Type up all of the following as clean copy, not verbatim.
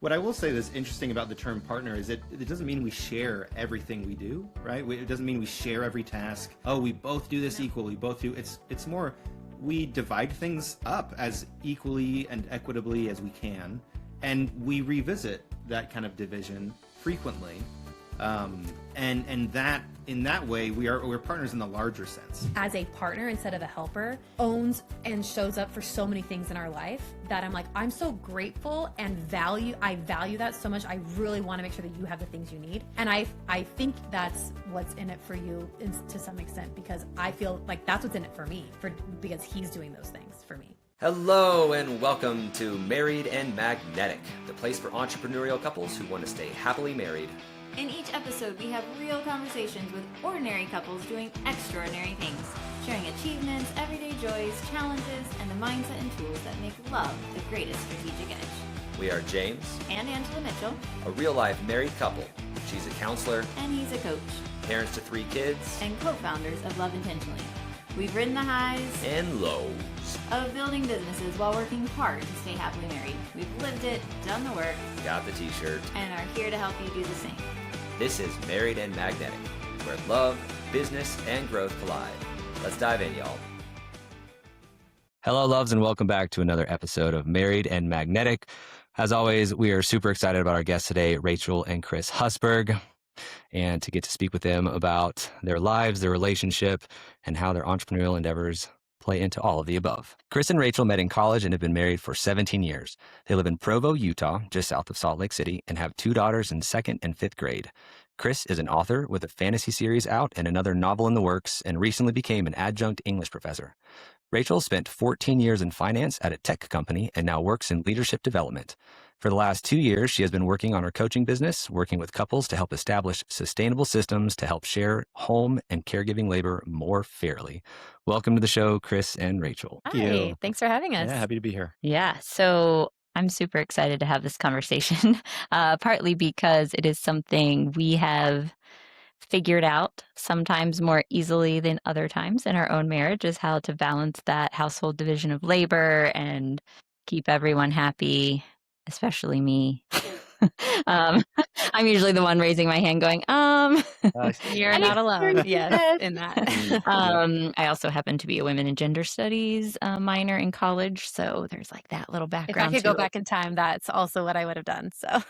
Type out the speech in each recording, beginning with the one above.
What I will say that's interesting about the term partner is it doesn't mean we share everything we do, right? It doesn't mean we share every task. Oh, we both do this equally. We both do. It's more we divide things up as equally and equitably as we can, and we revisit that kind of division frequently. And that in that way we're partners in the larger sense. As a partner instead of a helper, owns and shows up for so many things in our life that I'm like, I'm so grateful and I value that so much. I really want to make sure that you have the things you need. And I think that's what's in it for you to some extent, because I feel like that's what's in it for me, because he's doing those things for me. Hello and welcome to Married and Magnetic, the place for entrepreneurial couples who want to stay happily married. In each episode, we have real conversations with ordinary couples doing extraordinary things, sharing achievements, everyday joys, challenges, and the mindset and tools that make love the greatest strategic edge. We are James And Angela Mitchell. a real-life married couple. She's a counselor, And he's a coach. parents to 3 kids, And co-founders of Love Intentionally. We've ridden the highs and lows. of building businesses while working hard to stay happily married. We've lived it, done the work, Got the t-shirt. and are here to help you do the same. This is Married and Magnetic, where love, business, and growth collide. Let's dive in, y'all. Hello, loves, and welcome back to another episode of Married and Magnetic. As always, we are super excited about our guests today, Rachel and Chris Husberg, and to get to speak with them about their lives, their relationship, and how their entrepreneurial endeavors play into all of the above. Chris and Rachel met in college and have been married for 17 years. They live in Provo, Utah, just south of Salt Lake City, and have 2 daughters in 2nd and 5th grade. Chris is an author with a fantasy series out and another novel in the works, and recently became an adjunct English professor. Rachel spent 14 years in finance at a tech company and now works in leadership development. For the last 2 years, she has been working on her coaching business, working with couples to help establish sustainable systems to help share home and caregiving labor more fairly. Welcome to the show, Chris and Rachel. Hi, thanks for having us. Yeah, happy to be here. Yeah, so I'm super excited to have this conversation, partly because it is something we have figured out sometimes more easily than other times in our own marriage, is how to balance that household division of labor and keep everyone happy, especially me. I'm usually the one raising my hand going, You're not alone. Yes, in that. I also happen to be a women and gender studies minor in college, so there's like that little If background. I could go to it. back in time, that's also what I would have done. So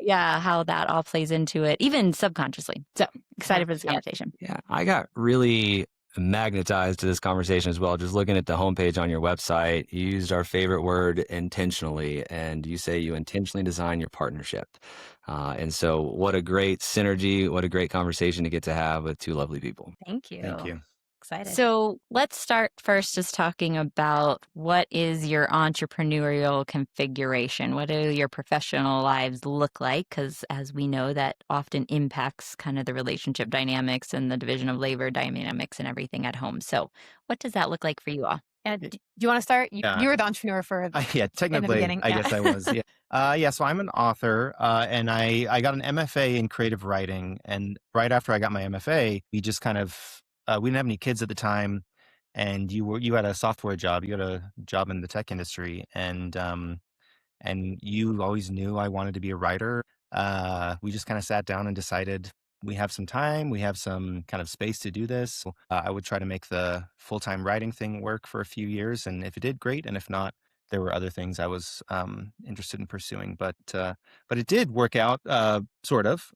Yeah, how that all plays into it, even subconsciously. So excited for this Yeah. conversation. Yeah, I got really magnetized to this conversation as well. Just looking at the homepage on your website, you used our favorite word, intentionally, and you say you intentionally design your partnership. And so what a great synergy, what a great conversation to get to have with 2 lovely people. thank you. Thank you. Excited. So let's start first just talking about what is your entrepreneurial configuration? What do your professional lives look like? Because as we know, that often impacts kind of the relationship dynamics and the division of labor dynamics and everything at home. So what does that look like for you all? And do you want to start? Yeah. You were the entrepreneur for Yeah, technically, beginning, I yeah. guess I was. Yeah. So I'm an author, and I got an MFA in creative writing. And right after I got my MFA, we just kind of we didn't have any kids at the time, and you had a software job, you had a job in the tech industry, and you always knew I wanted to be a writer. We just kind of sat down and decided we have some time, we have some kind of space to do this. I would try to make the full-time writing thing work for a few years, and if it did, great, and if not, there were other things I was interested in pursuing. But it did work out, sort of.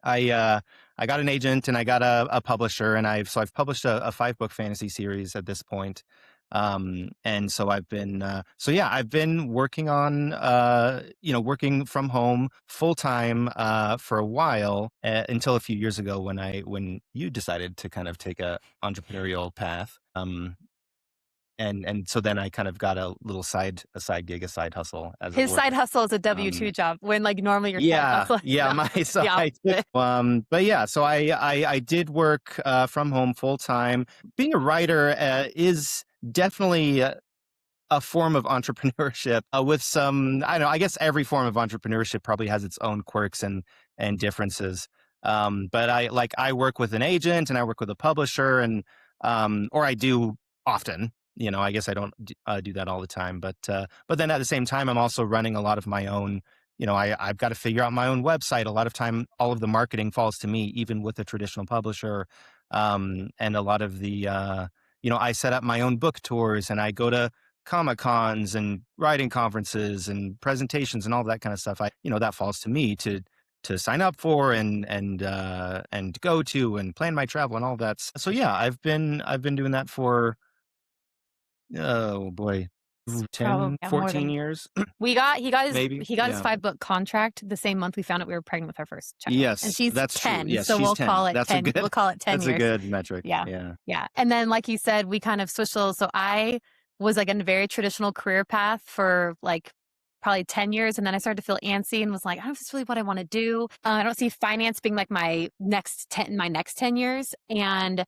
I got an agent and I got a publisher, and I've published a 5-book fantasy series at this point. And so I've been working on working from home full time for a while, until a few years ago when you decided to kind of take a entrepreneurial path. And so then I kind of got a little side gig, a side hustle. As his it side were. hustle is a W-2 job, when like normally your side Yeah, hustle is yeah, the- my the side. opposite. But yeah, so I did work from home full time. Being a writer is definitely a form of entrepreneurship, with some, I don't know, I guess every form of entrepreneurship probably has its own quirks and differences. But I work with an agent and I work with a publisher, and or I do often. I guess I don't do that all the time, but then at the same time, I'm also running a lot of my own. I've got to figure out my own website. A lot of time, all of the marketing falls to me, even with a traditional publisher. And a lot of the, I set up my own book tours, and I go to Comic Cons and writing conferences and presentations and all that kind of stuff. That falls to me to sign up for and go to and plan my travel and all that. So yeah, I've been doing that for, oh boy, Probably 10, more 14 than years, he got maybe. his Yeah. 5-book contract the same month we found out we were pregnant with our first child. And Yes, she's that's true. 10, Yes, so she's we'll 10. call it That's 10. We'll call it 10 that's a years. good metric. Yeah. Yeah. Yeah. And then, like you said, we kind of switched those. So I was like in a very traditional career path for like probably 10 years. And then I started to feel antsy and was like, I don't know if it's really what I want to do. I don't see finance being like my next 10 years. And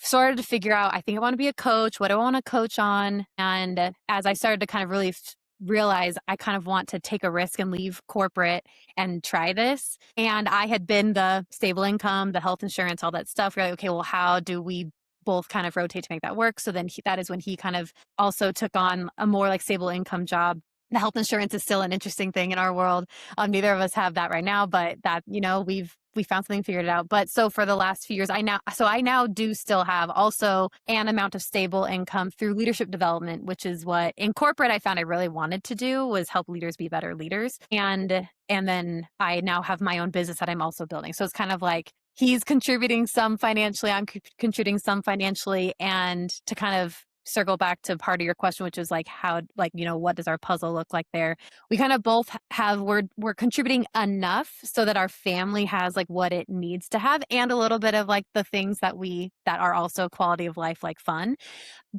started to figure out, I think I want to be a coach. What do I want to coach on? And as I started to kind of really realize I kind of want to take a risk and leave corporate and try this. And I had been the stable income, the health insurance, all that stuff. We're like, okay, well, how do we both kind of rotate to make that work? So then that is when he kind of also took on a more like stable income job. The health insurance is still an interesting thing in our world. Neither of us have that right now, but that, we found something, figured it out. But so for the last few years, I now do still have also an amount of stable income through leadership development, which is what in corporate I found I really wanted to do, was help leaders be better leaders. And then I now have my own business that I'm also building. So it's kind of like he's contributing some financially, I'm contributing some financially, and to kind of circle back to part of your question, which is like how, like, what does our puzzle look like there? We kind of both have, we're contributing enough so that our family has like what it needs to have, and a little bit of like the things that are also quality of life, like fun,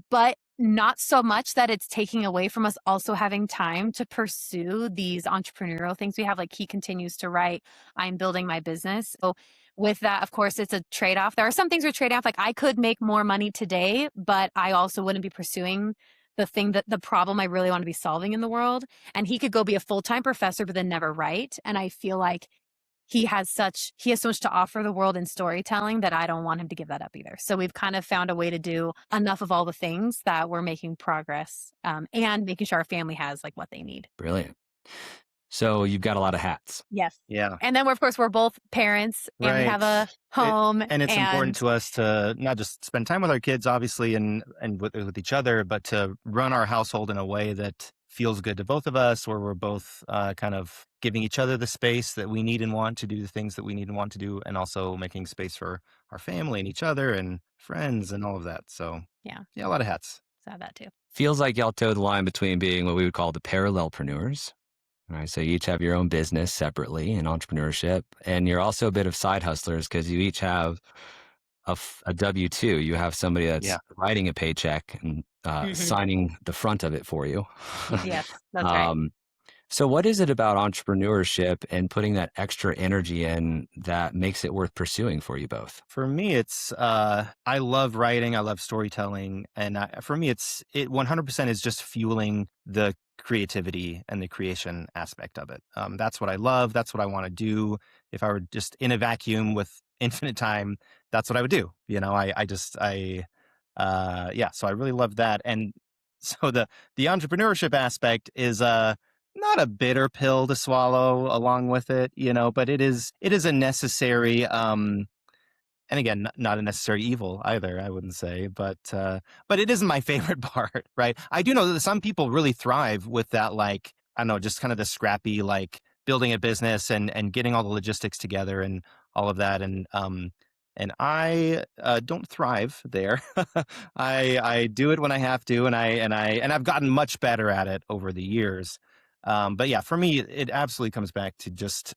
but not so much that it's taking away from us also having time to pursue these entrepreneurial things we have. Like he continues to write, I'm building my business. So with that, of course, it's a trade-off. There are some things we're trading off. Like I could make more money today, but I also wouldn't be pursuing the problem I really want to be solving in the world. And he could go be a full-time professor, but then never write. And I feel like he has so much to offer the world in storytelling that I don't want him to give that up either. So we've kind of found a way to do enough of all the things that we're making progress, and making sure our family has like what they need. Brilliant. So you've got a lot of hats. Yes. Yeah. And then we're both parents, and we have a home. And it's important to us to not just spend time with our kids, obviously, and with each other, but to run our household in a way that feels good to both of us, where we're both kind of giving each other the space that we need and want to do the things that we need and want to do, and also making space for our family and each other and friends and all of that. So yeah, a lot of hats. So I have that too. Feels like y'all toe the line between being what we would call the parallelpreneurs. All right, so you each have your own business separately in entrepreneurship, and you're also a bit of side hustlers because you each have a W-2. You have somebody that's writing a paycheck and signing the front of it for you. Yes, that's right. So what is it about entrepreneurship and putting that extra energy in that makes it worth pursuing for you both? For me, it's I love writing, I love storytelling, and for me, it 100% is just fueling the creativity and the creation aspect of it. That's what I love. That's what I want to do. If I were just in a vacuum with infinite time, that's what I would do. So I really love that. And so the entrepreneurship aspect is not a bitter pill to swallow along with it, but it is a necessary, and again, not a necessary evil either, I wouldn't say, but it isn't my favorite part, right? I do know that some people really thrive with that, like, I don't know, just kind of the scrappy, like building a business and getting all the logistics together and all of that. And I don't thrive there. I do it when I have to, and I've gotten much better at it over the years. But yeah, for me, it absolutely comes back to just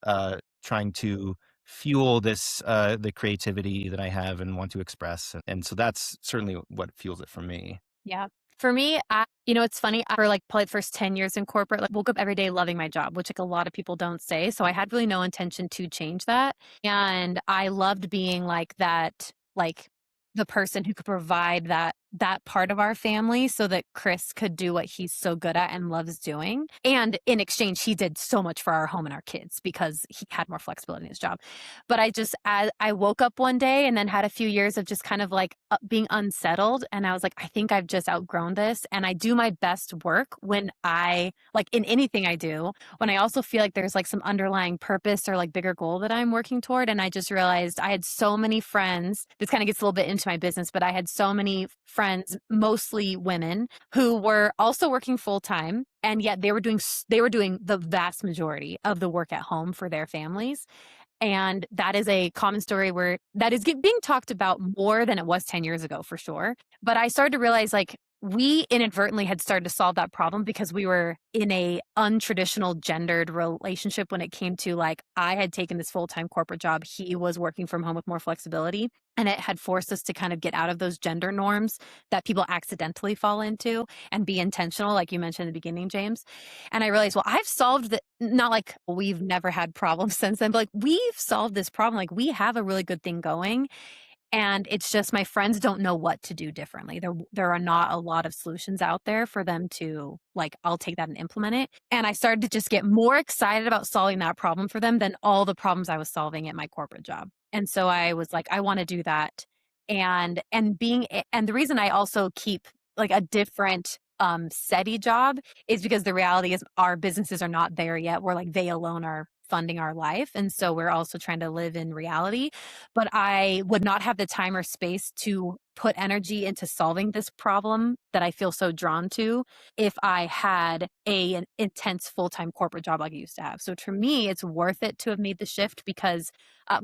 trying to fuel the creativity that I have and want to express. And so that's certainly what fuels it for me. Yeah. For me, it's funny, for like probably the first 10 years in corporate, like woke up every day loving my job, which like a lot of people don't say. So I had really no intention to change that. And I loved being like that, like the person who could provide that that part of our family so that Chris could do what he's so good at and loves doing. And in exchange, he did so much for our home and our kids because he had more flexibility in his job. But I woke up one day and then had a few years of just kind of like being unsettled. And I was like, I think I've just outgrown this. And I do my best work when like in anything I do, when I also feel like there's like some underlying purpose or like bigger goal that I'm working toward. And I just realized I had so many friends. This kind of gets a little bit into my business, but I had so many friends, mostly women, who were also working full time. And yet they were doing the vast majority of the work at home for their families. And that is a common story where that is being talked about more than it was 10 years ago, for sure. But I started to realize like we inadvertently had started to solve that problem because we were in a untraditional gendered relationship when it came to like, I had taken this full-time corporate job. He was working from home with more flexibility. And it had forced us to kind of get out of those gender norms that people accidentally fall into and be intentional, like you mentioned in the beginning, James. And I realized, well, I've solved the, not like we've never had problems since then, but like we've solved this problem. Like we have a really good thing going. And it's just my friends don't know what to do differently. There are not a lot of solutions out there for them to like, I'll take that and implement it. And I started to just get more excited about solving that problem for them than all the problems I was solving at my corporate job. And so I was like, I want to do that. And the reason I also keep like a different steady job is because the reality is our businesses are not there yet. We're like, they alone are funding our life. And so we're also trying to live in reality. But I would not have the time or space to put energy into solving this problem that I feel so drawn to if I had an intense full-time corporate job like I used to have. So for me, it's worth it to have made the shift because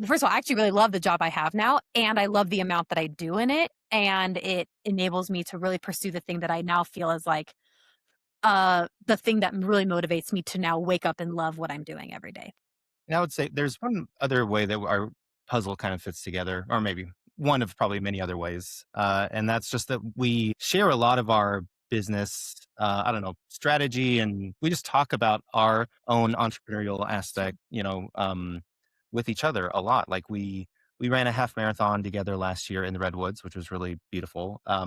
first of all, I actually really love the job I have now, and I love the amount that I do in it. And it enables me to really pursue the thing that I now feel is like the thing that really motivates me to now wake up and love what I'm doing every day. And I would say there's one other way that our puzzle kind of fits together, or maybe one of probably many other ways. And that's just that we share a lot of our business, I don't know, strategy, and we just talk about our own entrepreneurial aspect, with each other a lot. Like we ran a half marathon together last year in the Redwoods, which was really beautiful. Yeah,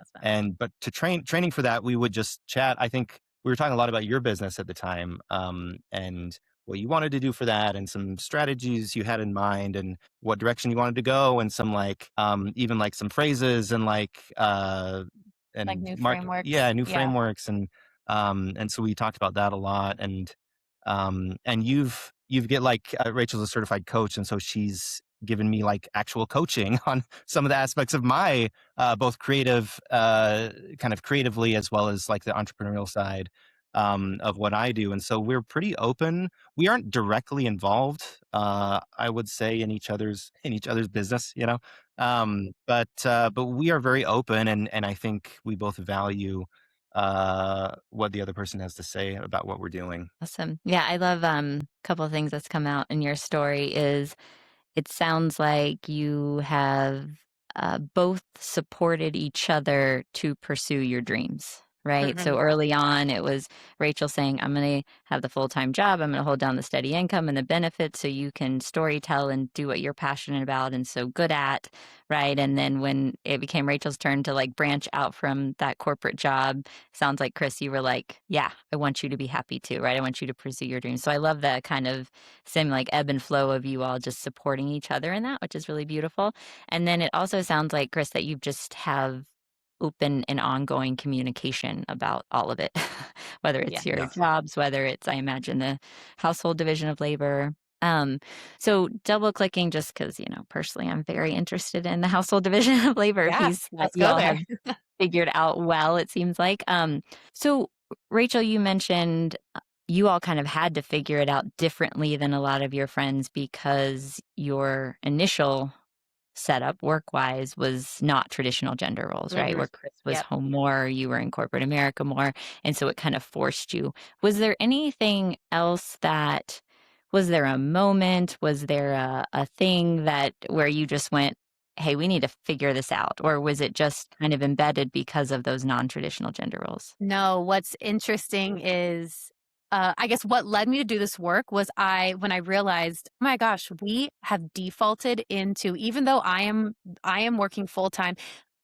it's fun. And but to training for that, we would just chat. I think we were talking a lot about your business at the time, and what you wanted to do for that, and some strategies you had in mind, and what direction you wanted to go, and some like even like some phrases and Like and new mark frameworks. yeah, new Yeah. frameworks, and so we talked about that a lot. And you've get like Rachel's a certified coach, and so she's given me like actual coaching on some of the aspects of my both creative kind of creatively, as well as like the entrepreneurial side of what I do. And so we're pretty open. We aren't directly involved, I would say, in each other's business, but we are very open, and I think we both value what the other person has to say about what we're doing. Awesome. Yeah, I love a couple of things that's come out in your story is it sounds like you have both supported each other to pursue your dreams, right? So early on, it was Rachel saying, I'm going to have the full-time job. I'm going to hold down the steady income and the benefits so you can story tell and do what you're passionate about and so good at, right? And then when it became Rachel's turn to like branch out from that corporate job, sounds like Chris, you were like, yeah, I want you to be happy too, right? I want you to pursue your dreams. So I love that kind of same like ebb and flow of you all just supporting each other in that, which is really beautiful. And then it also sounds like, Chris, that you just have open and ongoing communication about all of it, whether it's your Yeah. jobs, whether it's, I imagine, the household division of labor. So double clicking just because, personally, I'm very interested in the household division of labor Yeah, piece that let's you go all there. have figured out well, it seems like. So Rachel, you mentioned you all kind of had to figure it out differently than a lot of your friends because your initial setup work-wise was not traditional gender roles, right? Where Chris was Yep. home more, you were in corporate America more, and so it kind of forced you. Was there anything else was there a moment, was there a thing that where you just went, hey, we need to figure this out? Or was it just kind of embedded because of those non-traditional gender roles? No, what's interesting is, I guess what led me to do this work was when I realized, oh my gosh, we have defaulted into, even though I am working full time,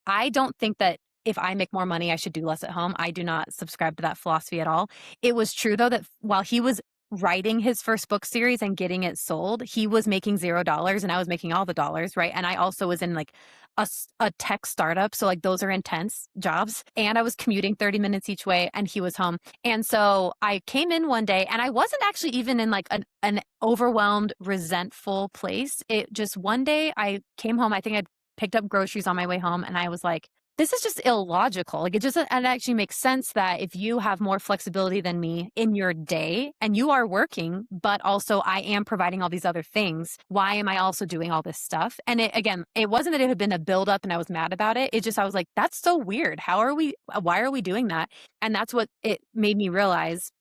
I don't think that if I make more money, I should do less at home. I do not subscribe to that philosophy at all. It was true though that while he was writing his first book series and getting it sold, he was making $0 and I was making all the dollars, right? And I also was in like a tech startup. So like those are intense jobs. And I was commuting 30 minutes each way and he was home. And so I came in one day and I wasn't actually even in like an overwhelmed, resentful place. It just one day I came home, I think I'd picked up groceries on my way home and I was like, this is just illogical. Like it actually makes sense that if you have more flexibility than me in your day and you are working, but also I am providing all these other things, why am I also doing all this stuff? And it wasn't that it had been a buildup and I was mad about it. It just, I was like, that's so weird. Why are we doing that? And that's what it made me realize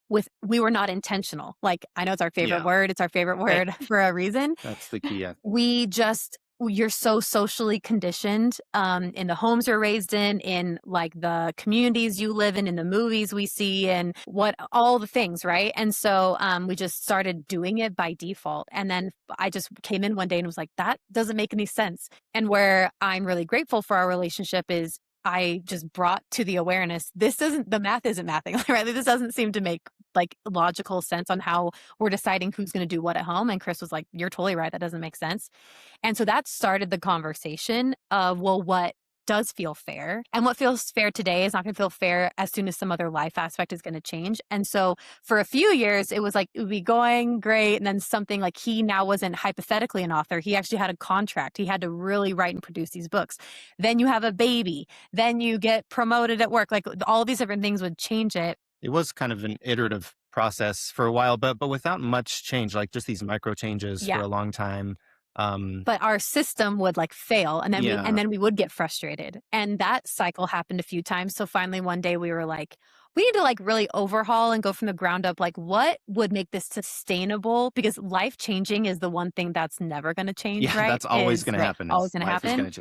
we were not intentional. Like I know it's our favorite word. It's our favorite word for a reason. That's the key. Yeah. You're so socially conditioned in the homes you're raised in like the communities you live in the movies we see, and all the things, right? And so we just started doing it by default. And then I just came in one day and was like, that doesn't make any sense. And where I'm really grateful for our relationship is I just brought to the awareness, the math isn't mathing, right? This doesn't seem to make like logical sense on how we're deciding who's going to do what at home. And Chris was like, you're totally right. That doesn't make sense. And so that started the conversation of, well, what does feel fair? And what feels fair today is not going to feel fair as soon as some other life aspect is going to change. And so for a few years, it was like, it would be going great. And then something like he now wasn't hypothetically an author. He actually had a contract. He had to really write and produce these books. Then you have a baby. Then you get promoted at work. Like all these different things would change it. It was kind of an iterative process for a while, but without much change, like just these micro changes for a long time. But our system would like fail and then we would get frustrated. And that cycle happened a few times. So finally one day we were like, we need to like really overhaul and go from the ground up. Like what would make this sustainable? Because life changing is the one thing that's never going to change, right? That's always going to happen. Always going to happen.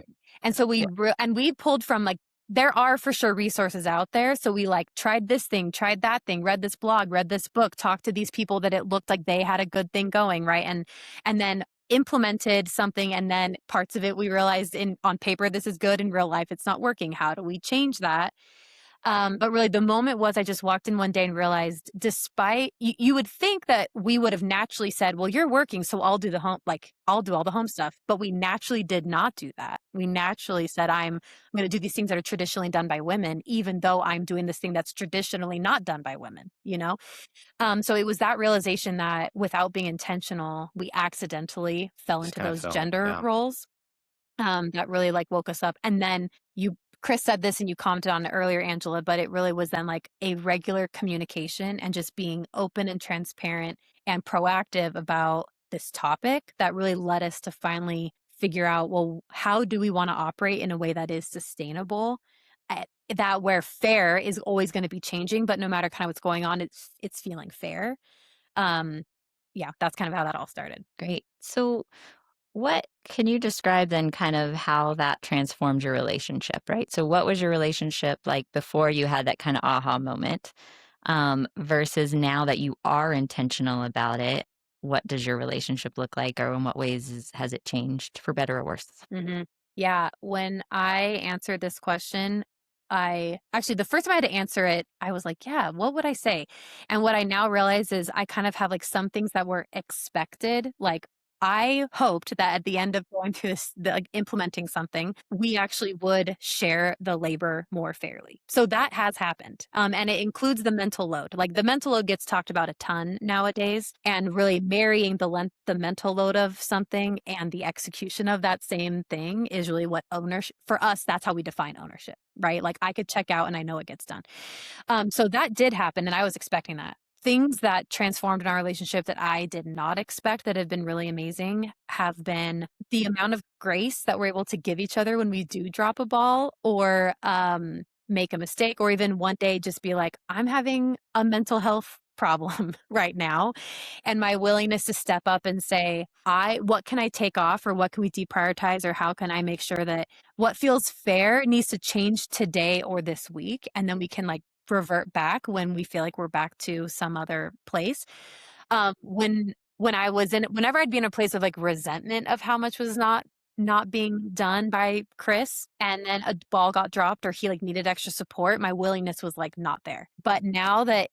And so we pulled from like, there are for sure resources out there. So we like tried this thing, tried that thing, read this blog, read this book, talked to these people that it looked like they had a good thing going, right? And then implemented something, and then parts of it we realized on paper this is good, in real life it's not working. How do we change that? But really the moment was I just walked in one day and realized, despite you would think that we would have naturally said, well, you're working, so I'll do I'll do all the home stuff. But we naturally did not do that. We naturally said, I'm going to do these things that are traditionally done by women, even though I'm doing this thing that's traditionally not done by women, you know? So it was that realization that without being intentional, we accidentally fell into those gender roles. That really like woke us up. And then Chris said this and you commented on it earlier, Angela, but it really was then like a regular communication and just being open and transparent and proactive about this topic that really led us to finally figure out, well, how do we want to operate in a way that is sustainable? That where fair is always going to be changing, but no matter kind of what's going on, it's feeling fair. That's kind of how that all started. Great. So what can you describe then kind of how that transformed your relationship, right? So what was your relationship like before you had that kind of aha moment versus now that you are intentional about it? What does your relationship look like, or in what ways has it changed for better or worse? Mm-hmm. Yeah. When I answered this question, the first time I had to answer it, I was like, yeah, what would I say? And what I now realize is I kind of have like some things that were expected, like I hoped that at the end of going through this, like implementing something, we actually would share the labor more fairly. So that has happened. And it includes the mental load. Like the mental load gets talked about a ton nowadays, and really marrying the mental load of something and the execution of that same thing is really what ownership, for us, that's how we define ownership, right? Like I could check out and I know it gets done. So that did happen, and I was expecting that. Things that transformed in our relationship that I did not expect that have been really amazing have been the amount of grace that we're able to give each other when we do drop a ball or make a mistake, or even one day just be like, I'm having a mental health problem right now. And my willingness to step up and say, what can I take off, or what can we deprioritize, or how can I make sure that what feels fair needs to change today or this week. And then we can like revert back when we feel like we're back to some other place. Whenever I'd be in a place of like resentment of how much was not not being done by Chris and then a ball got dropped or he like needed extra support, my willingness was like not there. But now that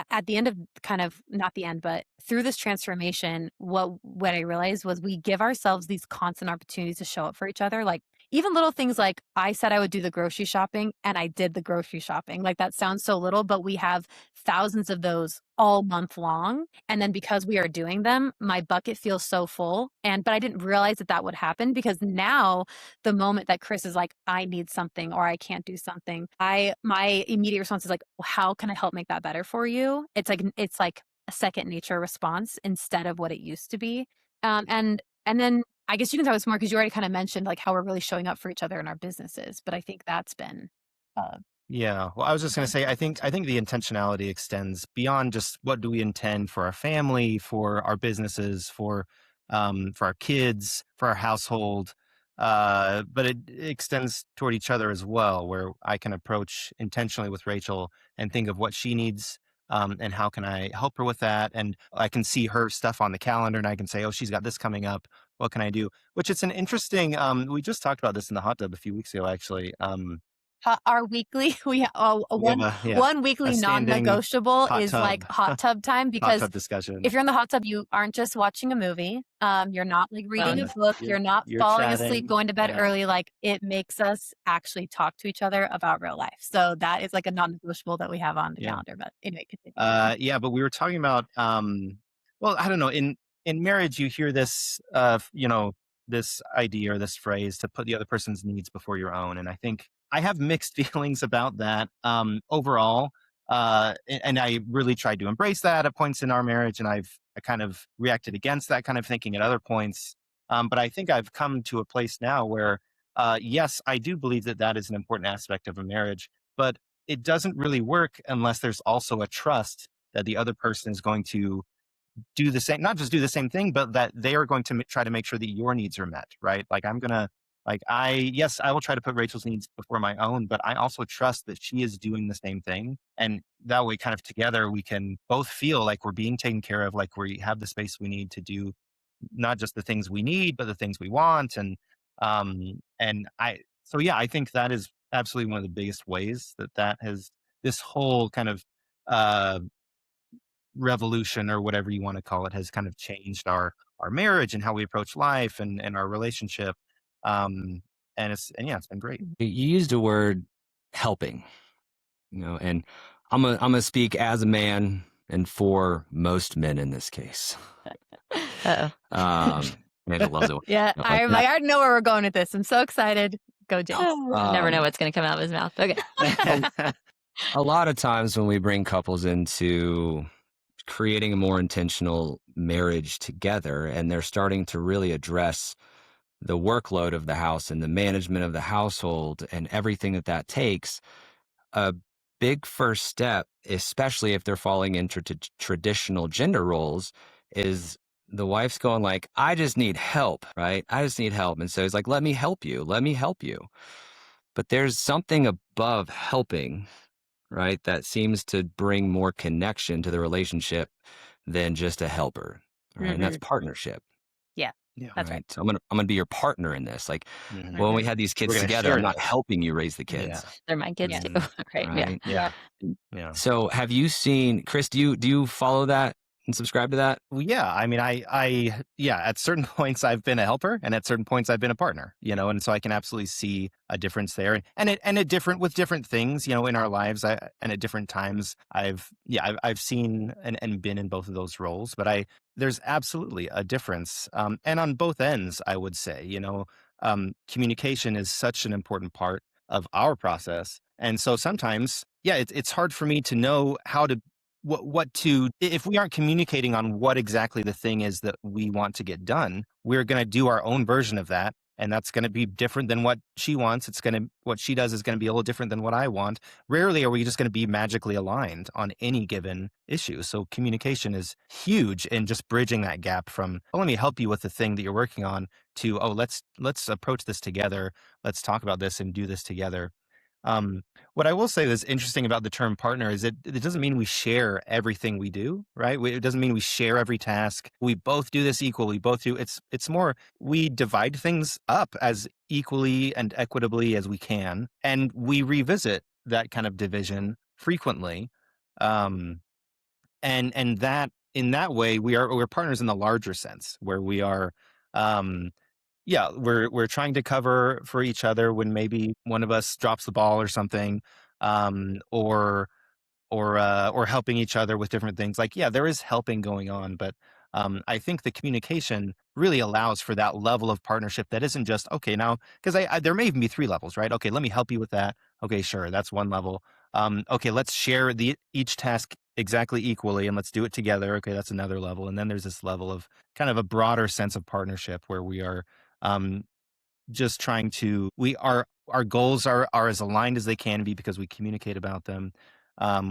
at the end of kind of not the end, but through this transformation, what I realized was we give ourselves these constant opportunities to show up for each other. Like even little things like I said I would do the grocery shopping and I did the grocery shopping. Like that sounds so little, but we have thousands of those all month long. And then because we are doing them, my bucket feels so full. But I didn't realize that would happen because now the moment that Chris is like, I need something or I can't do something, my immediate response is like, well, how can I help make that better for you? It's like a second nature response instead of what it used to be. And then I guess you can tell us more because you already kind of mentioned like how we're really showing up for each other in our businesses. But I think that's been Yeah. Well, I was just going to say, I think the intentionality extends beyond just what do we intend for our family, for our businesses, for our kids, for our household. But it extends toward each other as well, where I can approach intentionally with Rachel and think of what she needs. And how can I help her with that? And I can see her stuff on the calendar and I can say, oh, she's got this coming up. What can I do? Which it's an interesting, we just talked about this in the hot tub a few weeks ago, actually. our weekly We have one weekly standing non-negotiable hot is like tub. hot tub time hot because tub discussion. if you're in the hot tub, you aren't just watching a movie. You're not like reading a book. You're not you're falling chatting. asleep, going to bed Yeah. early. Like it makes us actually talk to each other about real life. So that is like a non-negotiable that we have on the Yeah. calendar. But anyway, continue. Yeah, but we were talking about well, I don't know, in marriage you hear this this idea or this phrase to put the other person's needs before your own. And I think I have mixed feelings about that overall. And I really tried to embrace that at points in our marriage, and I kind of reacted against that kind of thinking at other points. But I think I've come to a place now where, yes, I do believe that is an important aspect of a marriage, but it doesn't really work unless there's also a trust that the other person is going to do the same, not just do the same thing, but that they are going to try to make sure that your needs are met, right? Like yes, I will try to put Rachel's needs before my own, but I also trust that she is doing the same thing. And that way kind of together, we can both feel like we're being taken care of, like we have the space we need to do not just the things we need, but the things we want. So yeah, I think that is absolutely one of the biggest ways that has this whole kind of, revolution or whatever you want to call it has kind of changed our marriage and how we approach life and our relationship. And yeah, it's been great. You used a word helping, and I'm gonna speak as a man and for most men in this case. Amanda loves it. Yeah, I already know where we're going with this. I'm so excited. Go, James. Never know what's going to come out of his mouth. Okay. A lot of times when we bring couples into creating a more intentional marriage together, and they're starting to really address the workload of the house and the management of the household and everything that takes, a big first step, especially if they're falling into traditional gender roles, is the wife's going like, I just need help, right? I just need help. And so it's like, let me help you. Let me help you. But there's something above helping, right, that seems to bring more connection to the relationship than just a helper, right? And that's partnership. Yeah, that's right. So I'm gonna be your partner in this. Like when we had these kids together, I'm not helping you raise the kids. Yeah. They're my kids too, right? Right? Yeah. So have you seen, Chris? Do you follow that and subscribe to that? Well, yeah. I mean, at certain points I've been a helper, and at certain points I've been a partner. And so I can absolutely see a difference there, and it different with different things, in our lives. And at different times, I've seen and been in both of those roles, but there's absolutely a difference, and on both ends, I would say. Communication is such an important part of our process, and so sometimes, it's hard for me to know how to. If we aren't communicating on what exactly the thing is that we want to get done, we're going to do our own version of that. And that's going to be different than what she wants. What she does is going to be a little different than what I want. Rarely are we just going to be magically aligned on any given issue. So communication is huge in just bridging that gap from, let me help you with the thing that you're working on, to, let's approach this together. Let's talk about this and do this together. What I will say that's interesting about the term partner is it doesn't mean we share everything we do, right? It doesn't mean we share every task. We both do this equal. We both do. It's more we divide things up as equally and equitably as we can, and we revisit that kind of division frequently. Um, and that in that way we're partners in the larger sense where we are um yeah, we're trying to cover for each other when maybe one of us drops the ball or something, or or helping each other with different things. Like, yeah, there is helping going on, but I think the communication really allows for that level of partnership that isn't just okay now because there may even be three levels, right? Okay, let me help you with that. Okay, sure, that's one level. Okay, let's share the each task exactly equally and let's do it together. Okay, that's another level, and then there's this level of kind of a broader sense of partnership where we are um, just trying to our goals are as aligned as they can be because we communicate about them.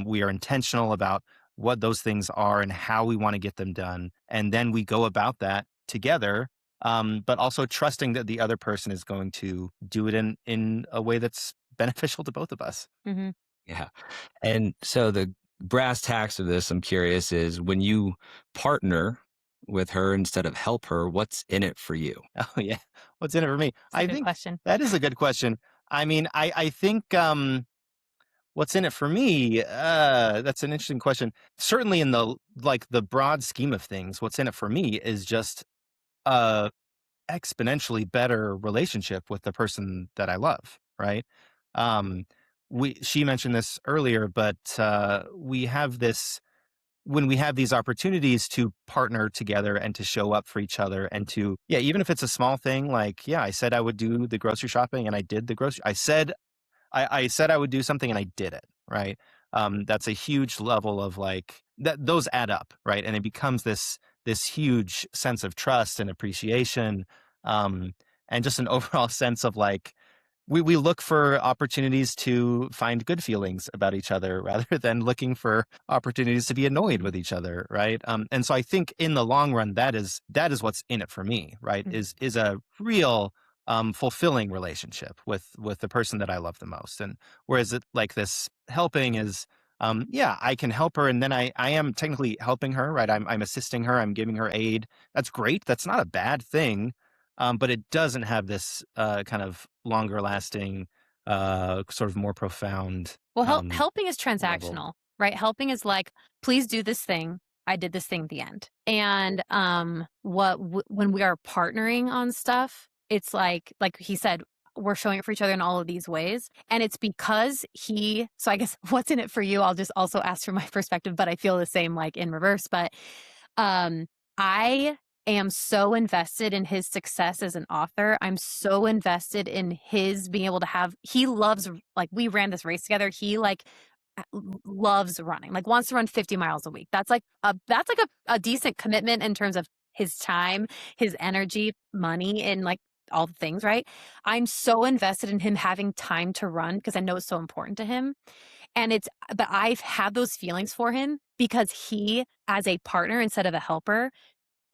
We are intentional about what those things are and how we want to get them done, and then we go about that together. But also trusting that the other person is going to do it in a way that's beneficial to both of us. Mm-hmm. Yeah. And so the brass tacks of this, I'm curious, is when you partner with her instead of help her, what's in it for you? Oh yeah, what's in it for me? That's a I good think question. that is a good question. I mean, I think what's in it for me? That's an interesting question. Certainly in the broad scheme of things, what's in it for me is just a exponentially better relationship with the person that I love, right? Um, she mentioned this earlier, but we have this when we have these opportunities to partner together and to show up for each other and to yeah, even if it's a small thing like yeah, I said I would do the grocery shopping and I did the grocery. I said I would do something and I did it, right? That's a huge level of like that those add up, right? And it becomes this huge sense of trust and appreciation, um, and just an overall sense of like we look for opportunities to find good feelings about each other rather than looking for opportunities to be annoyed with each other, right? And so I think in the long run, that is what's in it for me, right? Mhm. Is a real fulfilling relationship with the person that I love the most. And whereas it like this helping is yeah, I can help her and then I am technically helping her, right? I'm assisting her, I'm giving her aid. That's great. That's not a bad thing. But it doesn't have this kind of longer lasting, sort of more profound Well, helping is level. transactional, right? Helping is like, please do this thing. I did this thing at the end. And when we are partnering on stuff, it's like he said, we're showing it for each other in all of these ways. And it's because so I guess what's in it for you? I'll just also ask from my perspective, but I feel the same like in reverse. But I am so invested in his success as an author. I'm so invested in his being able to he loves, like, we ran this race together. He like loves running, like wants to run 50 miles a week. That's like a decent commitment in terms of his time, his energy, money, and like all the things, right? I'm so invested in him having time to run because I know it's so important to him. But I've had those feelings for him because he, as a partner instead of a helper,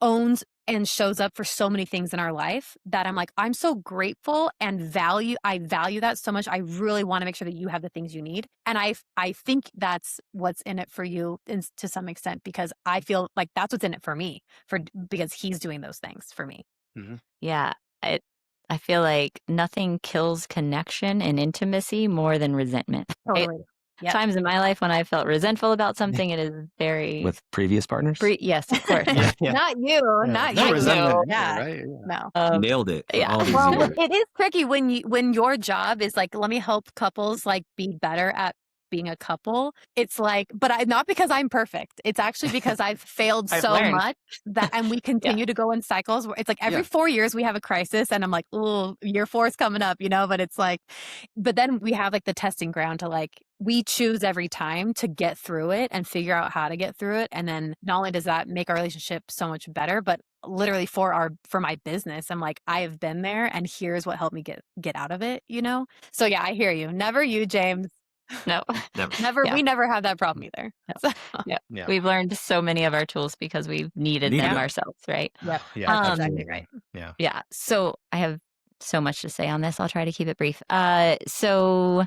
owns and shows up for so many things in our life that I'm like, I'm so grateful and I value that so much. I really want to make sure that you have the things you need. And I think that's what's in it for you to some extent, because I feel like that's what's in it for me because he's doing those things for me. Mm-hmm. Yeah. I feel like nothing kills connection and intimacy more than resentment. Right? Totally. Yep. Times in my life when I felt resentful about something, it is very With previous partners? yes, of course. Yeah, yeah. Not you, Yeah. not No you. resentment, Yeah. right? No. Nailed it for yeah. all these Well, years. it is tricky when your job is like, let me help couples like be better at being a couple. It's like, but not because I'm perfect. It's actually because I've failed I've so learned. much and we continue to go in cycles where it's like every Yeah. 4 years we have a crisis and I'm like, oh, year 4 is coming up, but it's like, but then we have like the testing ground to like, we choose every time to get through it and figure out how to get through it. And then not only does that make our relationship so much better, but literally for my business, I'm like, I have been there and here's what helped me get out of it, So yeah, I hear you. Never you, James. No. Never. Yeah. We never have that problem either. No. So, Yeah. Yeah. We've learned so many of our tools because we've needed them ourselves, right? Yep. Yeah, That's absolutely. exactly right. Yeah. Yeah. So I have so much to say on this. I'll try to keep it brief. So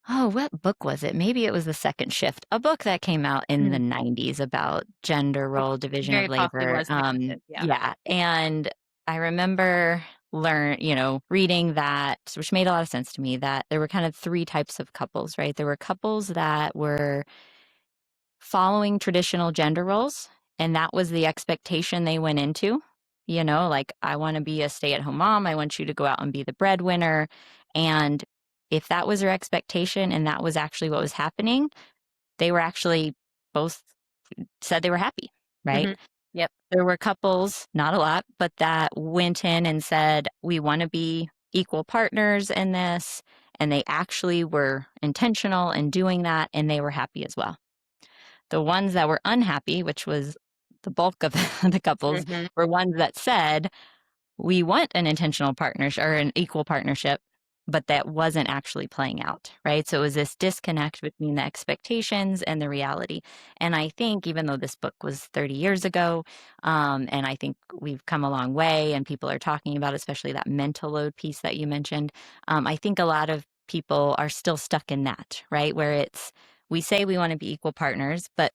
Oh, what book was it? Maybe it was The Second Shift, a book that came out in the Mm. 90s about gender role, division of Very possibly labor. was the shift. Yeah. Yeah. And I remember reading that, which made a lot of sense to me, that there were kind of three types of couples, right? There were couples that were following traditional gender roles, and that was the expectation they went into. Like, I want to be a stay-at-home mom. I want you to go out and be the breadwinner. And if that was their expectation and that was actually what was happening, they were actually both said they were happy, right? Mhm. Yep. There were couples, not a lot, but that went in and said, we want to be equal partners in this. And they actually were intentional in doing that, and they were happy as well. The ones that were unhappy, which was the bulk of the couples, Mhm. were ones that said, we want an intentional partnership or an equal partnership, but that wasn't actually playing out, right? So it was this disconnect between the expectations and the reality. And I think even though this book was 30 years ago, and I think we've come a long way and people are talking about, especially that mental load piece that you mentioned, I think a lot of people are still stuck in that, right? Where we say we want to be equal partners, but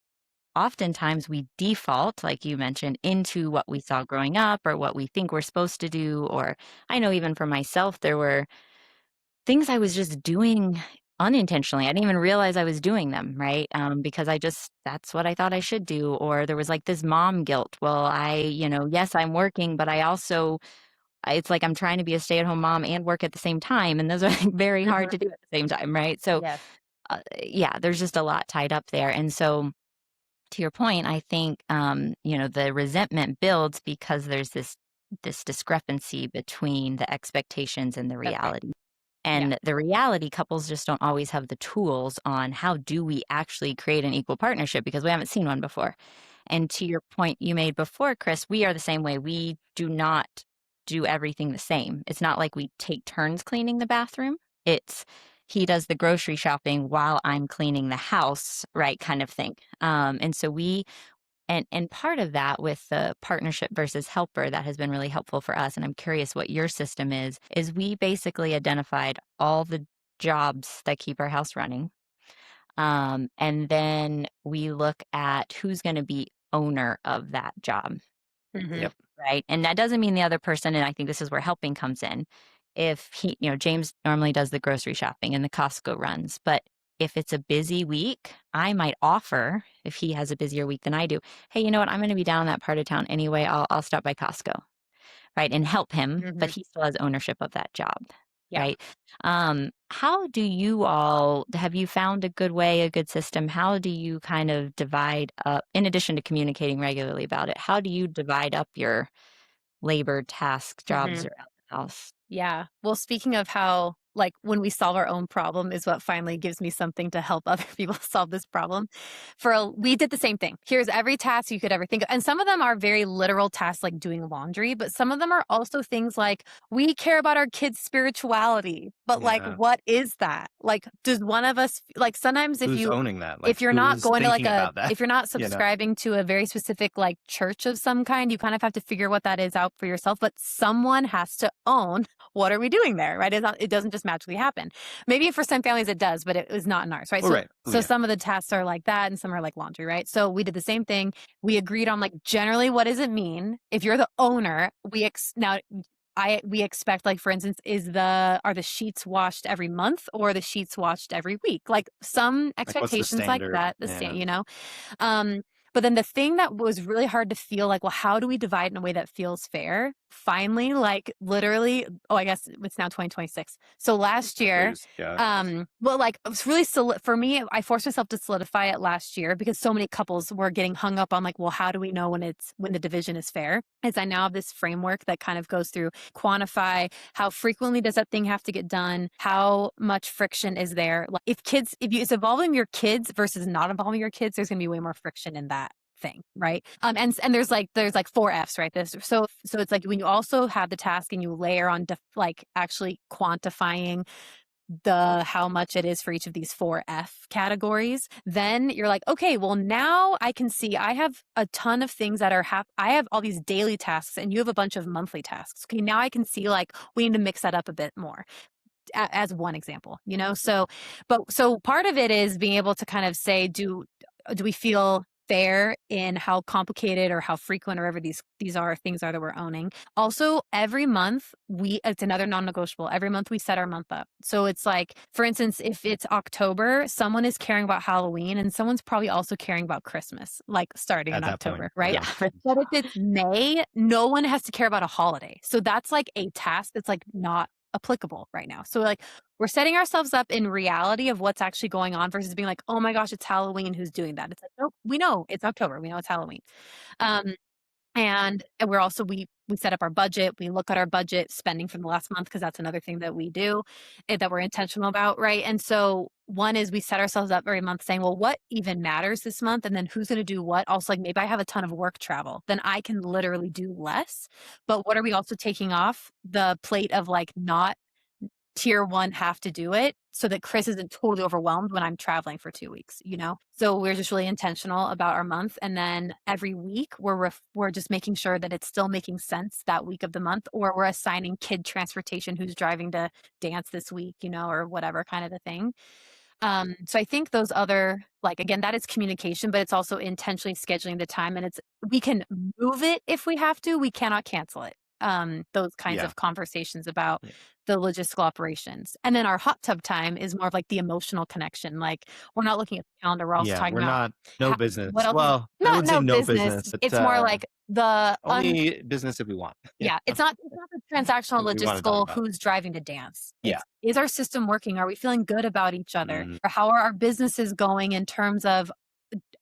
oftentimes we default, like you mentioned, into what we saw growing up or what we think we're supposed to do. Or I know even for myself, there were things I was just doing unintentionally. I didn't even realize I was doing them, right? Because that's what I thought I should do. Or there was like this mom guilt. Well, yes, I'm working, but it's like I'm trying to be a stay-at-home mom and work at the same time. And those are like very hard Mhm. to do at the same time, right? So, Yes. yeah, there's just a lot tied up there. And so, to your point, I think the resentment builds because there's this discrepancy between the expectations and the That's right. reality. Yeah. And the reality, couples just don't always have the tools on how do we actually create an equal partnership because we haven't seen one before. And to your point you made before, Chris, we are the same way. We do not do everything the same. It's not like we take turns cleaning the bathroom. It's he does the grocery shopping while I'm cleaning the house, right? Kind of thing. And so and part of that with the partnership versus helper that has been really helpful for us, and I'm curious what your system is we basically identified all the jobs that keep our house running. And then we look at who's going to be owner of that job. Mhm. Yep. Right. And that doesn't mean the other person, and I think this is where helping comes in. If James normally does the grocery shopping and the Costco runs, but if it's a busy week, I might offer, if he has a busier week than I do, hey, you know what? I'm going to be down in that part of town anyway. I'll stop by Costco, right? And help him, but Mhm. he still has ownership of that job, Yeah. right? How do you all, have you found a good way, a good system? How do you kind of divide up, in addition to communicating regularly about it, how do you divide up your labor, tasks, jobs Mhm. around the house? Yeah. Well, speaking of how, like, when we solve our own problem is what finally gives me something to help other people solve this problem. We did the same thing. Here's every task you could ever think of. And some of them are very literal tasks like doing laundry, but some of them are also things like we care about our kids' spirituality. But like, Yeah. what is that? Like, does one of us, like, sometimes Who's owning that? if Like, you're who not is going to like thinking about that? if you're not You know? subscribing to a very specific like church of some kind, you kind of have to figure what that is out for yourself. But someone has to own what are we doing there, right? It doesn't just magically happen. Maybe for some families it does, but it was not in ours, right? Well, So right. Oh, so yeah. some of the tasks are like that and some are like laundry, right? So we did the same thing. We agreed on like generally what does it mean if you're the owner, we expect, like, for instance, are the sheets washed every month or the sheets washed every week? Like some Like, what's the expectations like standard? that, Yeah. um, but then the thing that was really hard to feel like, well, how do we divide in a way that feels fair? Finally, like literally, I guess it's now 2026. So last year, Please. Yeah. well, like it was really for me, I forced myself to solidify it last year because so many couples were getting hung up on like, well, how do we know when the division is fair? As I now have this framework that kind of goes through quantify how frequently does that thing have to get done? How much friction is there? Like if it's involving your kids versus not involving your kids, there's going to be way more friction in that thing, right? And there's like 4 F's, right? So it's like when you also have the task and you layer on like actually quantifying the how much it is for each of these 4 F categories, then you're like, okay, well now I can see I have a ton of things that are I have all these daily tasks and you have a bunch of monthly tasks. Okay, now I can see like we need to mix that up a bit more. as one example, so part of it is being able to kind of say, do we feel fair in how complicated or how frequent or whatever these things are that we're owning. Also, every month it's another non-negotiable. Every month we set our month up. So it's like, for instance, if it's October, someone is caring about Halloween and someone's probably also caring about Christmas, like starting in October, right? Yeah. But if it's May, no one has to care about a holiday. So that's like a task that's like not applicable right now. So like we're setting ourselves up in reality of what's actually going on versus being like, oh my gosh, it's Halloween. Who's doing that? It's like, nope, we know it's October. We know it's Halloween. And we're also, we set up our budget. We look at our budget spending from the last month, because that's another thing that we do that we're intentional about, right? And so one is we set ourselves up every month saying, well, what even matters this month? And then who's going to do what? Also, like maybe I have a ton of work travel, then I can literally do less. But what are we also taking off the plate of like not tier one have to do it so that Chris isn't totally overwhelmed when I'm traveling for 2 weeks, So we're just really intentional about our month. And then every week we're just making sure that it's still making sense that week of the month, or we're assigning kid transportation who's driving to dance this week, or whatever kind of a thing. So I think those other, like, again, that is communication, but it's also intentionally scheduling the time, and we can move it if we have to, we cannot cancel it. Those kinds of conversations about the logistical operations. And then our hot tub time is more of like the emotional connection. Like we're not looking at the calendar. We're also talking about no business. What else? Well, I Not would say no business. but, It's more like the only business if we want. Yeah, it's not the transactional What we wanna talk logistical about. who's driving to dance. Yeah. Is our system working? Are we feeling good about each other? Mm. Or how are our businesses going in terms of,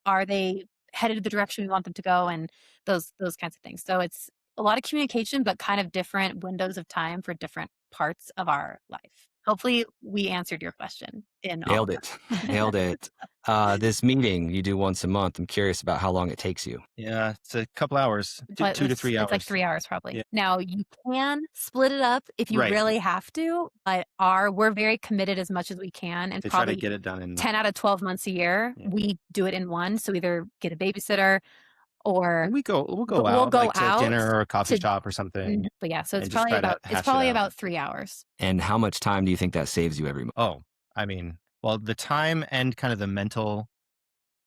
are they headed in the direction we want them to go, and those kinds of things. So it's a lot of communication, but kind of different windows of time for different parts of our life. Hopefully we answered your question in all Nailed of it. Nailed it. This meeting you do once a month. I'm curious about how long it takes you. Yeah, it's a couple hours, But 2 to 3 hours. It's like 3 hours probably. Yeah. Now you can split it up if you Right. really have to, but we're very committed as much as we can, and To try to probably get it done in 10 out of 12 months a year, Yeah. we do it in one. So either get a babysitter or we'll go we'll out, go like to out dinner or a coffee to- shop or something. but yeah, so it's and just probably try to hash it out. about 3 hours. And how much time do you think that saves you every month? Oh, I mean, well, the time and kind of the mental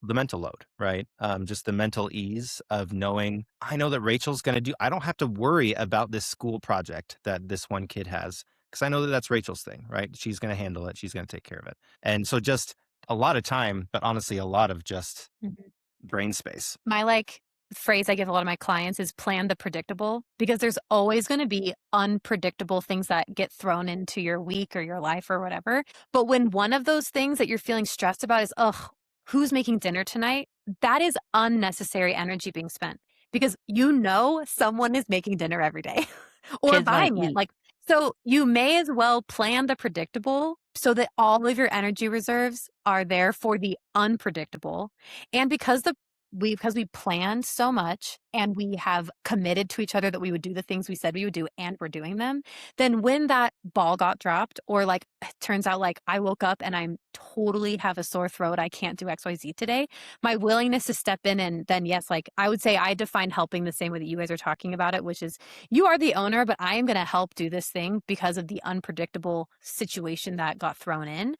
load, right? Just the mental ease of knowing, I know that Rachel's going to I don't have to worry about this school project that this one kid has, because I know that that's Rachel's thing, right? She's going to handle it. She's going to take care of it. And so just a lot of time, but honestly, a lot of just brain space. My phrase I give a lot of my clients is plan the predictable, because there's always going to be unpredictable things that get thrown into your week or your life or whatever. But when one of those things that you're feeling stressed about is, who's making dinner tonight? That is unnecessary energy being spent, because someone is making dinner every day or Kids wanna buying it. eat. So you may as well plan the predictable so that all of your energy reserves are there for the unpredictable. And because we planned so much and we have committed to each other that we would do the things we said we would do, and we're doing them, then when that ball got dropped, or it turns out I woke up and I'm totally have a sore throat, I can't do XYZ today, my willingness to step in, and then yes, I would say I define helping the same way that you guys are talking about it, which is you are the owner, but I am going to help do this thing because of the unpredictable situation that got thrown in,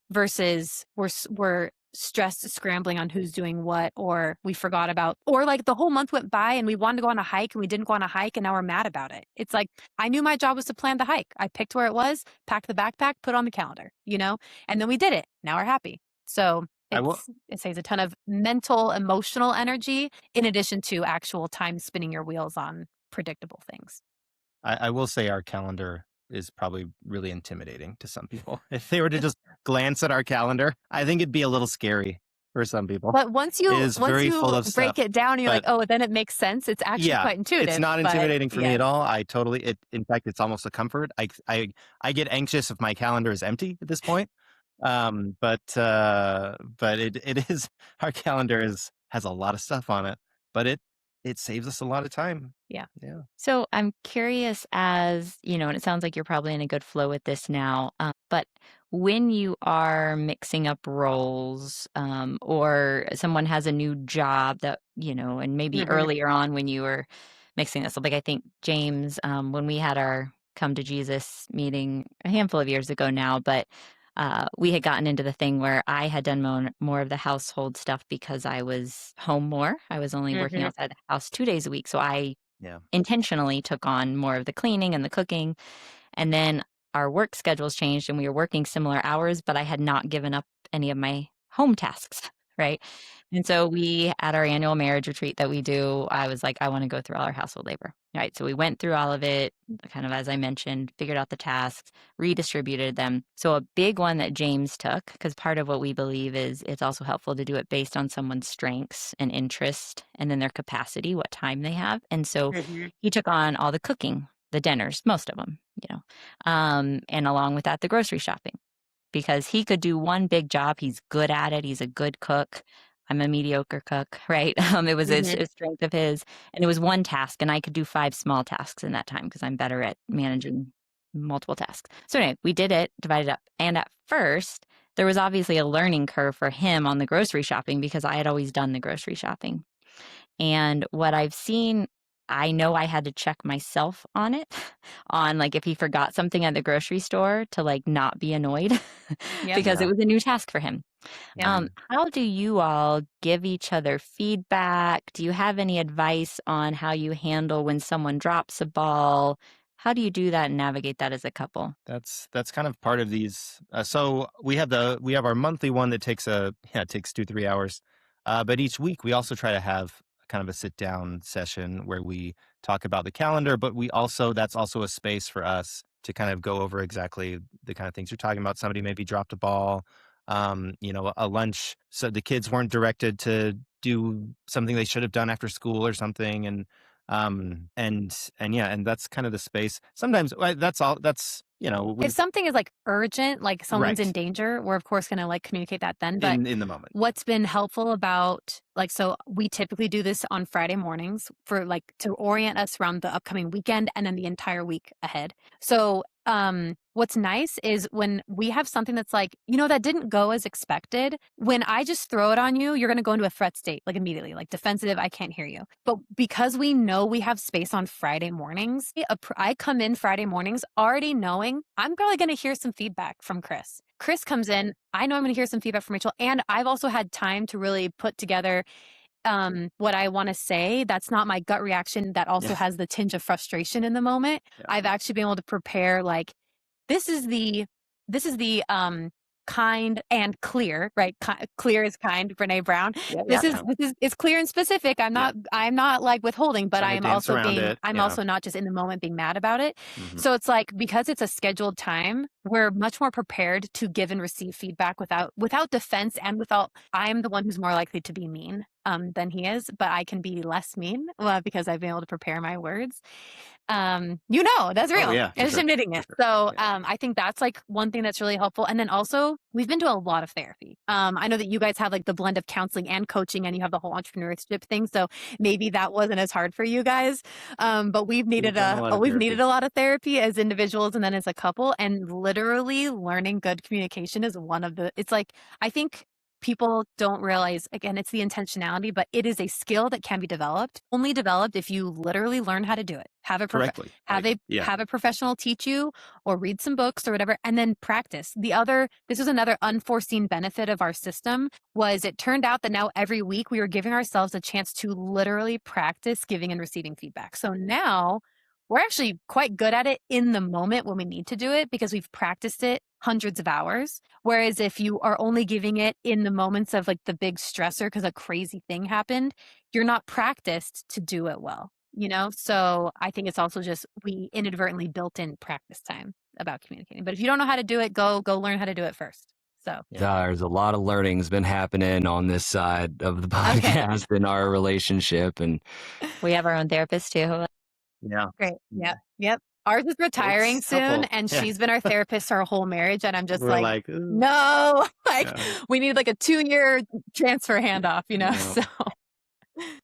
versus we're stressed, scrambling on who's doing what, or we forgot about, or the whole month went by and we wanted to go on a hike and we didn't go on a hike, and now we're mad about it. It's I knew my job was to plan the hike. I picked where it was, packed the backpack, put it on the calendar, and then we did it. Now we're happy. So it saves a ton of mental, emotional energy in addition to actual time spinning your wheels on predictable things. I will say our calendar is probably really intimidating to some people. If they were to just glance at our calendar, I think it'd be a little scary for some people. But once you break it down, and you're then it makes sense. It's actually quite intuitive. It's not intimidating for me at all. In fact, it's almost a comfort. I get anxious if my calendar is empty at this point. But it is, our calendar has a lot of stuff on it, but it saves us a lot of time. Yeah. So I'm curious, as and it sounds like you're probably in a good flow with this now, but when you are mixing up roles, or someone has a new job that, and maybe earlier on when you were mixing this up, I think James, when we had our come to Jesus meeting a handful of years ago now, but we had gotten into the thing where I had done more of the household stuff because I was home more. I was only working Mhm. outside the house 2 days a week. So I Yeah. intentionally took on more of the cleaning and the cooking. And then our work schedules changed and we were working similar hours, but I had not given up any of my home tasks. Right. And so at our annual marriage retreat that we do, I was like, I want to go through all our household labor. Right. So we went through all of it, kind of as I mentioned, figured out the tasks, redistributed them. So a big one that James took, because part of what we believe is it's also helpful to do it based on someone's strengths and interest and then their capacity, what time they have. And so Mhm. he took on all the cooking, the dinners, most of them, and along with that, the grocery shopping, because he could do one big job. He's good at it. He's a good cook. I'm a mediocre cook, right? It was Mhm. a strength of his, and it was one task, and I could do 5 small tasks in that time because I'm better at managing multiple tasks. So anyway, we did it, divided up, and at first there was obviously a learning curve for him on the grocery shopping because I had always done the grocery shopping. And what I've seen, I know I had to check myself on it, on like if he forgot something at the grocery store to like not be annoyed Yep. because it Yeah. was a new task for him. Yep. How do you all give each other feedback? Do you have any advice on how you handle when someone drops a ball? How do you do that and navigate that as a couple? That's kind of part of these. So we have our monthly one that takes it takes 2-3 hours. But each week we also try to have kind of a sit down session where we talk about the calendar, but that's also a space for us to kind of go over exactly the kind of things you're talking about. Somebody maybe dropped a ball, a lunch. So the kids weren't directed to do something they should have done after school or something. And that's kind of the space. Sometimes that's all. If something is like urgent, like someone's in Right danger, we're of course going to like communicate that then. But in the moment. what's been helpful about like, so we typically do this on Friday mornings for like to orient us around the upcoming weekend and then the entire week ahead. So what's nice is when we have something that's like, that didn't go as expected, when I just throw it on you, you're going to go into a threat state like immediately, like defensive, I can't hear you. But because we know we have space on Friday mornings, I come in Friday mornings already knowing I'm probably going to hear some feedback from Chris. Chris comes in, I know I'm going to hear some feedback from Rachel, and I've also had time to really put together what I want to say. That's not my gut reaction. That also has the tinge of frustration in the moment. Yeah. I've actually been able to prepare like, this is the kind and clear, right? Clear is kind, Brene Brown. This is it's clear and specific. I'm not like withholding, but I am also also not just in the moment being mad about it. Mhm. So it's like, because it's a scheduled time, we're much more prepared to give and receive feedback without defense and I'm the one who's more likely to be mean than he is, but I can be less mean because I've been able to prepare my words. That's real. Yeah, I'm just admitting it. So I think that's like one thing that's really helpful. And then also we've been to a lot of therapy. I know that you guys have like the blend of counseling and coaching, and you have the whole entrepreneurship thing. So maybe that wasn't as hard for you guys. But we've needed a lot of therapy as individuals and then as a couple, and literally learning good communication is it's like, I think people don't realize, again, it's the intentionality, but it is a skill that can be developed, only developed if you literally learn how to do it. Correctly. Have a professional teach you or read some books or whatever, and then practice. This was another unforeseen benefit of our system, was it turned out that now every week we were giving ourselves a chance to literally practice giving and receiving feedback. So now we're actually quite good at it in the moment when we need to do it because we've practiced it hundreds of hours. Whereas if you are only giving it in the moments of like the big stressor because a crazy thing happened, you're not practiced to do it well, So I think it's also just we inadvertently built in practice time about communicating. But if you don't know how to do it, go learn how to do it first. So there's a lot of learning's been happening on this side of the podcast in our relationship, and we have our own therapist too. Yeah. Great. Yep. Ours is retiring soon, and she's been our therapist our whole marriage. And I'm just like no, we need like a 2-year transfer handoff, So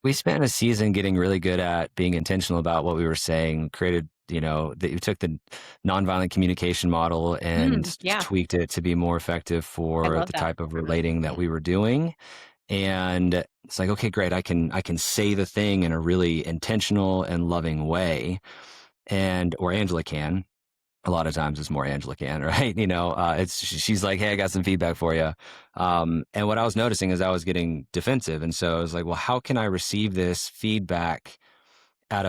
we spent a season getting really good at being intentional about what we were saying, created, that you took the nonviolent communication model and tweaked it to be more effective for the type of relating that we were doing. And it's like, okay, great. I can say the thing in a really intentional and loving way. Or Angela can. a lot of times it's more Angela can, right? She's like, hey, I got some feedback for you. And what I was noticing is I was getting defensive. And so I was like, well, how can I receive this feedback in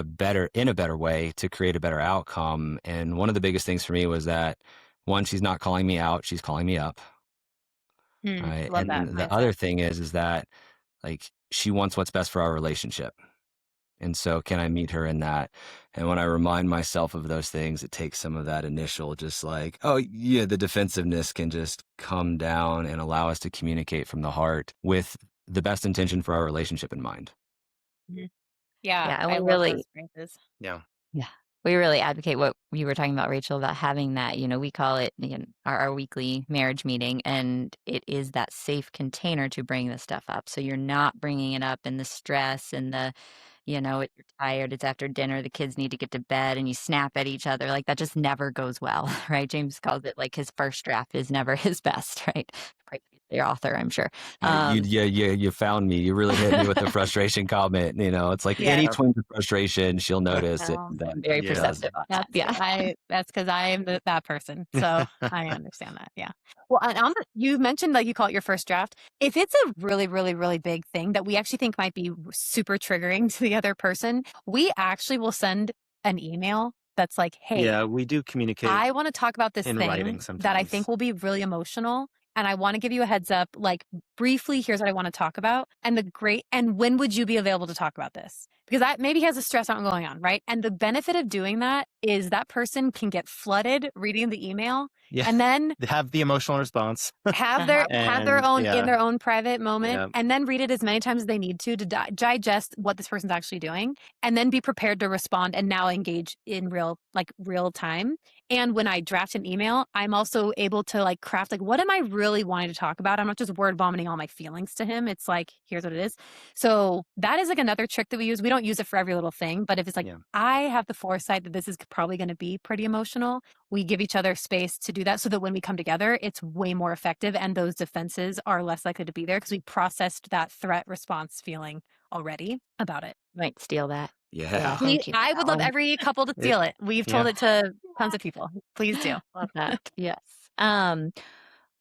a better way to create a better outcome? And one of the biggest things for me was that, one, she's not calling me out, she's calling me up. Right. Love And that then the mindset. other thing is that, like, she wants what's best for our relationship. And so can I meet her in that? And when I remind myself of those things, it takes some of that initial, just like, oh yeah, the defensiveness can just come down and allow us to communicate from the heart with the best intention for our relationship in mind. Yeah, Yeah, and I we love those really phrases. Yeah. Yeah. We really advocate what you were talking about, Rachel, about having that, we call it our weekly marriage meeting, and it is that safe container to bring this stuff up. So you're not bringing it up in the stress and you're tired, it's after dinner, the kids need to get to bed, and you snap at each other. Like that just never goes well, right? James calls it like his first draft is never his best, right? Right, the author, I'm sure. You found me. You really hit me with the frustration comment. It's like Yeah. any twinge of frustration, she'll notice it. Well, I'm very Yeah. perceptive on that. Yeah. That's because I am that person. So I understand that. Yeah. Well, and you mentioned like you call it your first draft. If it's a really, really, really big thing that we actually think might be super triggering to the other person, we actually will send an email that's like, hey, Yeah, we do communicate I want to talk about this in thing writing that I sometimes. think will be really emotional. And I want to give you a heads up, like briefly, here's what I want to talk about. And when would you be available to talk about this? Because that maybe has a stress out going on, right? And the benefit of doing that is that person can get flooded reading the email Yeah. and then They have the emotional response. have their And, own yeah. in their own private moment, Yeah. and then read it as many times as they need to digest what this person's actually doing, and then be prepared to respond and now engage in real time. And when I draft an email, I'm also able to like craft like, what am I really wanting to talk about? I'm not just word vomiting all my feelings to him. It's like, here's what it is. So that is like another trick that we use. We don't use it for every little thing, but if it's like, Yeah. I have the foresight that this is probably going to be pretty emotional, we give each other space to do that so that when we come together, it's way more effective and those defenses are less likely to be there because we processed that threat response feeling already about it. Might steal that. Yeah. Thank you. I would love every couple to steal it. We've told it to tons of people. Please do. Love that. Yes.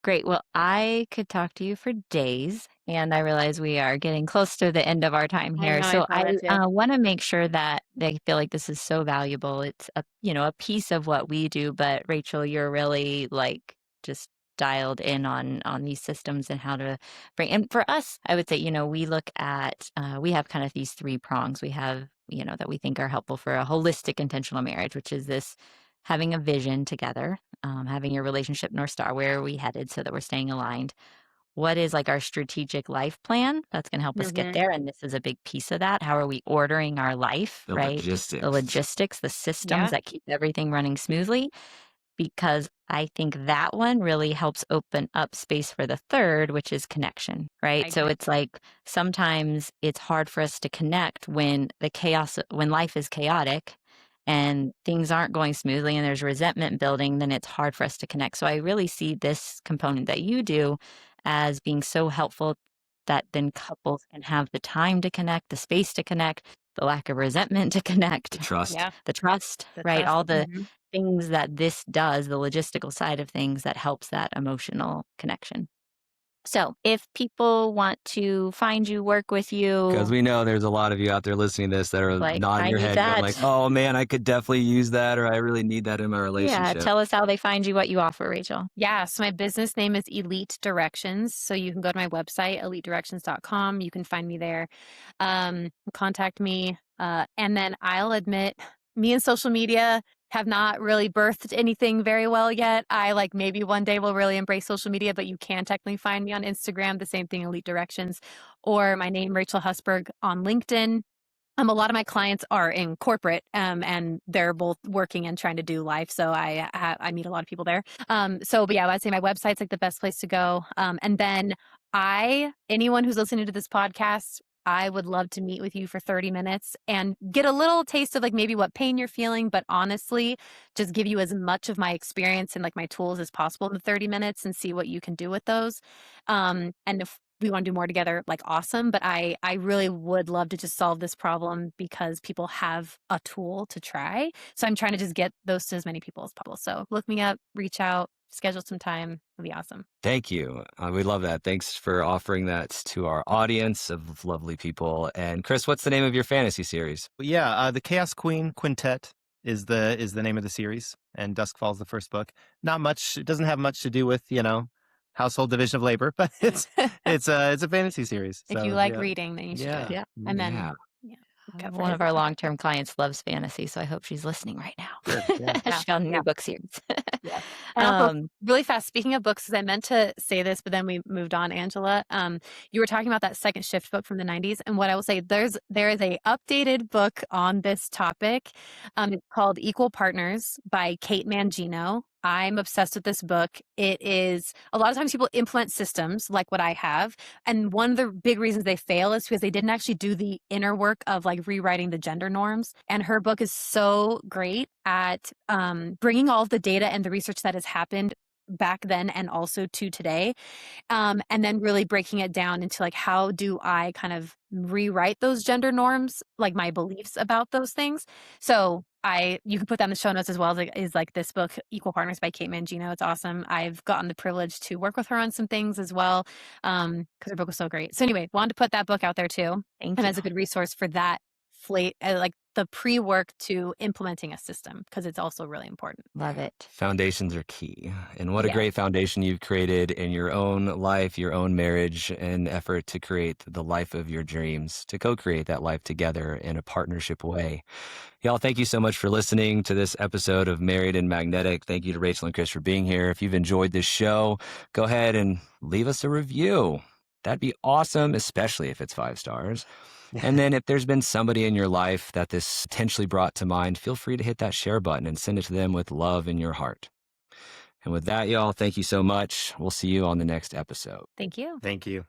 Great. Well, I could talk to you for days, and I realize we are getting close to the end of our time I here. know, I So saw I that too. want to make sure that they feel like this is so valuable. It's a piece of what we do, but Rachel, you're really like just dialed in on these systems and how to bring. And for us, I would say, we look at we have kind of these three prongs. We have, that we think are helpful for a holistic intentional marriage, which is this having a vision together, having your relationship North Star, where are we headed so that we're staying aligned? What is like our strategic life plan that's going to help us get there? And this is a big piece of that. How are we ordering our life, The right? logistics. The logistics, the systems that keep everything running smoothly. Because I think that one really helps open up space for the third, which is connection, right? So it's like sometimes it's hard for us to connect when when life is chaotic and things aren't going smoothly and there's resentment building, then it's hard for us to connect. So I really see this component that you do as being so helpful that then couples can have the time to connect, the space to connect, the lack of resentment to connect, The trust. the trust, right? All the things that this does, the logistical side of things that helps that emotional connection. So if people want to find you, work with you, Because we know there's a lot of you out there listening to this that are like, nodding I your need head, that. going like, "Oh man, I could definitely use that," or "I really need that in my Yeah, relationship." tell us how they find you, what you offer, Rachel. Yeah, so my business name is Elite Directions. So you can go to my website, elitedirections.com. You can find me there. Contact me. And then I'll admit, me and social media have not really birthed anything very well yet. I like maybe one day will really embrace social media, but you can technically find me on Instagram, the same thing, Elite Directions, or my name, Rachel Husberg, on LinkedIn. A lot of my clients are in corporate, and they're both working and trying to do life. So I meet a lot of people there. But yeah, I'd say my website's like the best place to go. And then anyone who's listening to this podcast, I would love to meet with you for 30 minutes and get a little taste of like maybe what pain you're feeling, but honestly, just give you as much of my experience and like my tools as possible in the 30 minutes and see what you can do with those. And if we want to do more together, like awesome. But I really would love to just solve this problem because people have a tool to try. So I'm trying to just get those to as many people as possible. So look me up, reach out, schedule some time. It'll be awesome. Thank you. We love that. Thanks for offering that to our audience of lovely people. And Chris, what's the name of your fantasy series? But yeah, the Chaos Queen Quintet is the name of the series, and Dusk Falls the first book. Not much. It doesn't have much to do with household division of labor, but it's a fantasy series. If So, you like yeah. reading, then you should Yeah. do it. Yeah. And then Yeah. go for One it. of our long-term clients loves fantasy, so I hope she's listening right now. Good, yeah. She's got a new Yeah. book series. Yeah. And also, Um, really fast, speaking of books, because I meant to say this, but then we moved on, Angela. You were talking about that Second Shift book from the 90s. And what I will say, there is a updated book on this topic. It's called Equal Partners by Kate Mangino. I'm obsessed with this book. It is, a lot of times people implement systems like what I have. And one of the big reasons they fail is because they didn't actually do the inner work of like rewriting the gender norms. And her book is so great at bringing all of the data and the research that has happened back then and also to today, and then really breaking it down into like, how do I kind of rewrite those gender norms, like my beliefs about those things. So you can put that in the show notes as well, is like this book, Equal Partners by Kate Mangino. It's awesome. I've gotten the privilege to work with her on some things as well, because her book was so great. So anyway, wanted to put that book out there too, Thank and you. as a good resource for that like the pre-work to implementing a system, because it's also really important. Love it. Foundations are key. And what a Yeah. great foundation you've created in your own life, your own marriage, and effort to create the life of your dreams, to co-create that life together in a partnership way. Y'all, thank you so much for listening to this episode of Married and Magnetic. Thank you to Rachel and Chris for being here. If you've enjoyed this show, go ahead and leave us a review. That'd be awesome, especially if it's 5 stars. And then if there's been somebody in your life that this potentially brought to mind, feel free to hit that share button and send it to them with love in your heart. And with that, y'all, thank you so much. We'll see you on the next episode. Thank you. Thank you.